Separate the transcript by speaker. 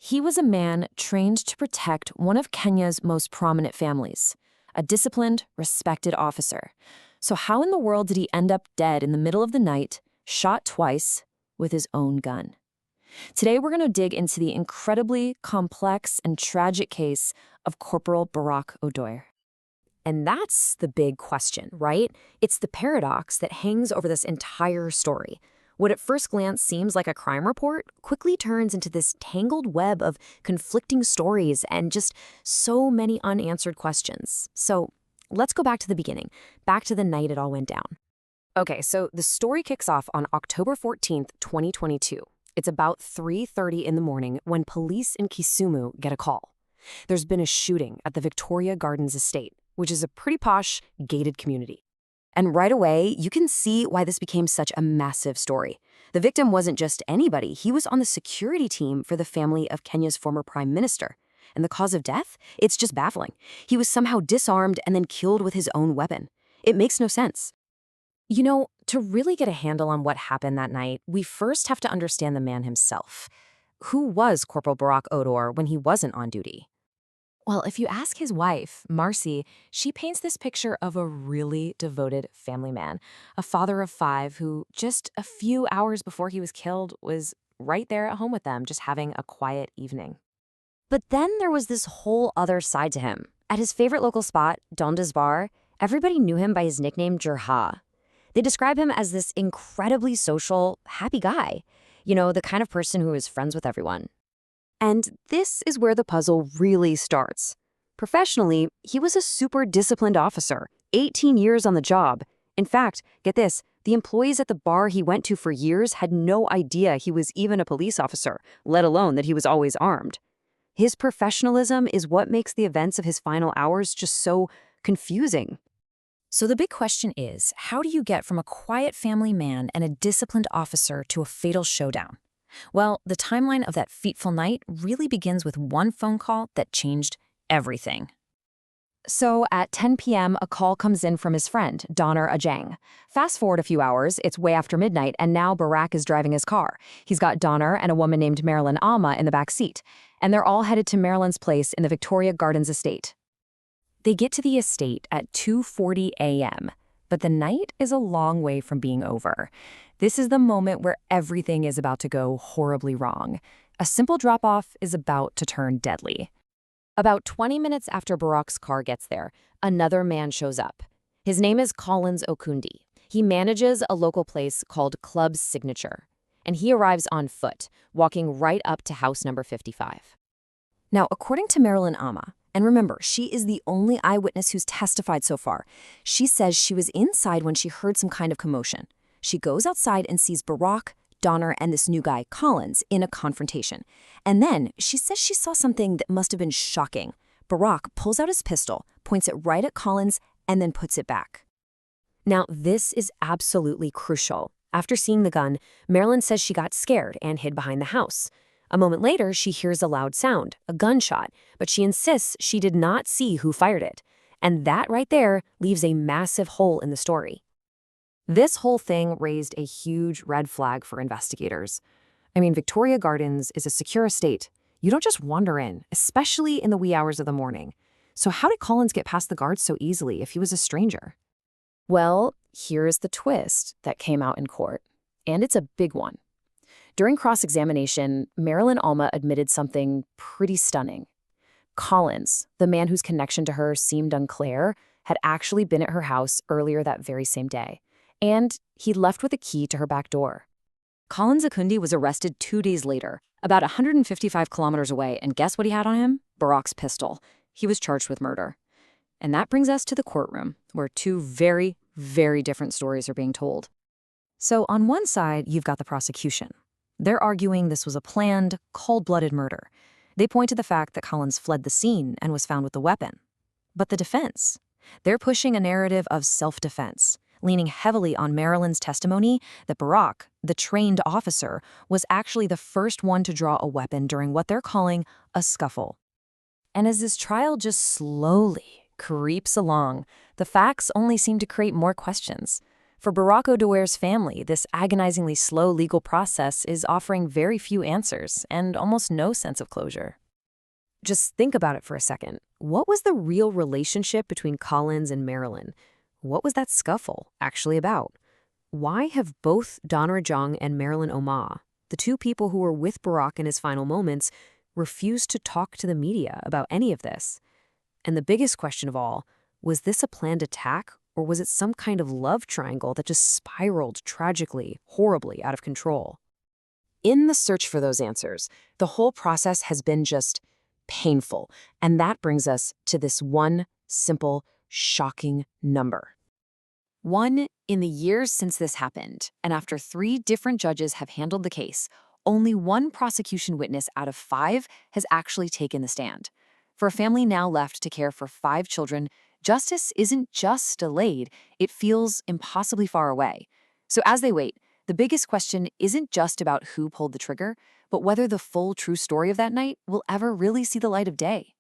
Speaker 1: He was a man trained to protect one of Kenya's most prominent families, a disciplined, respected officer. So how in the world did he end up dead in the middle of the night, shot twice, with his own gun? Today we're going to dig into the incredibly complex and tragic case of Corporal Barack Odor. And that's the big question, right? It's the paradox that hangs over this entire story. What at first glance seems like a crime report quickly turns into this tangled web of conflicting stories and just so many unanswered questions. So let's go back to the beginning, back to the night it all went down. Okay, so the story kicks off on October 14th, 2022. It's about 3:30 in the morning when police in Kisumu get a call. There's been a shooting at the Victoria Gardens estate, which is a pretty posh, gated community. And right away, you can see why this became such a massive story. The victim wasn't just anybody. He was on the security team for the family of Kenya's former prime minister. And the cause of death? It's just baffling. He was somehow disarmed and then killed with his own weapon. It makes no sense. You know, to really get a handle on what happened that night, we first have to understand the man himself. Who was Corporal Barack Odor when he wasn't on duty? Well, if you ask his wife, Marcy, she paints this picture of a really devoted family man, a father of 5 who just a few hours before he was killed was right there at home with them, just having a quiet evening. But then there was this whole other side to him. At his favorite local spot, Donda's Bar, everybody knew him by his nickname Jirha. They describe him as this incredibly social, happy guy. You know, the kind of person who is friends with everyone. And this is where the puzzle really starts. Professionally, he was a super disciplined officer, 18 years on the job. In fact, get this, the employees at the bar he went to for years had no idea he was even a police officer, let alone that he was always armed. His professionalism is what makes the events of his final hours just so confusing. So the big question is, how do you get from a quiet family man and a disciplined officer to a fatal showdown? Well, the timeline of that fateful night really begins with one phone call that changed everything. So at 10 p.m., a call comes in from his friend, Donner Ajang. Fast forward a few hours, it's way after midnight, and now Barack is driving his car. He's got Donner and a woman named Marilyn Auma in the back seat, and they're all headed to Marilyn's place in the Victoria Gardens estate. They get to the estate at 2:40 a.m., but the night is a long way from being over. This is the moment where everything is about to go horribly wrong. A simple drop-off is about to turn deadly. About 20 minutes after Barack's car gets there, another man shows up. His name is Collins Okundi. He manages a local place called Club's Signature, and he arrives on foot, walking right up to house number 55. Now, according to Marilyn Auma, and remember, she is the only eyewitness who's testified so far, she says she was inside when she heard some kind of commotion. She goes outside and sees Barack, Donner, and this new guy, Collins, in a confrontation. And then she says she saw something that must have been shocking. Barack pulls out his pistol, points it right at Collins, and then puts it back. Now, this is absolutely crucial. After seeing the gun, Marilyn says she got scared and hid behind the house. A moment later, she hears a loud sound, a gunshot, but she insists she did not see who fired it. And that right there leaves a massive hole in the story. This whole thing raised a huge red flag for investigators. I mean, Victoria Gardens is a secure estate. You don't just wander in, especially in the wee hours of the morning. So how did Collins get past the guards so easily if he was a stranger? Well, here's the twist that came out in court, and it's a big one. During cross-examination, Marilyn Auma admitted something pretty stunning. Collins, the man whose connection to her seemed unclear, had actually been at her house earlier that very same day, and he left with a key to her back door. Collins Okundi was arrested 2 days later, about 155 kilometers away, and guess what he had on him? Barack's pistol. He was charged with murder. And that brings us to the courtroom, where 2 very, very different stories are being told. So on one side, you've got the prosecution. They're arguing this was a planned, cold-blooded murder. They point to the fact that Collins fled the scene and was found with the weapon. But the defense? They're pushing a narrative of self-defense, leaning heavily on Marilyn's testimony that Barack, the trained officer, was actually the first one to draw a weapon during what they're calling a scuffle. And as this trial just slowly creeps along, the facts only seem to create more questions. For Barack Odor's family, this agonizingly slow legal process is offering very few answers and almost no sense of closure. Just think about it for a second. What was the real relationship between Collins and Marilyn? What was that scuffle actually about? Why have both Donna Rajong and Marilyn Auma, the two people who were with Barack in his final moments, refused to talk to the media about any of this? And the biggest question of all, was this a planned attack, or was it some kind of love triangle that just spiraled tragically, horribly out of control? In the search for those answers, the whole process has been just painful, and that brings us to this one simple, shocking number. In the years since this happened, and after 3 different judges have handled the case, only 1 prosecution witness out of 5 has actually taken the stand. For a family now left to care for 5 children, justice isn't just delayed, it feels impossibly far away. So as they wait, the biggest question isn't just about who pulled the trigger, but whether the full true story of that night will ever really see the light of day.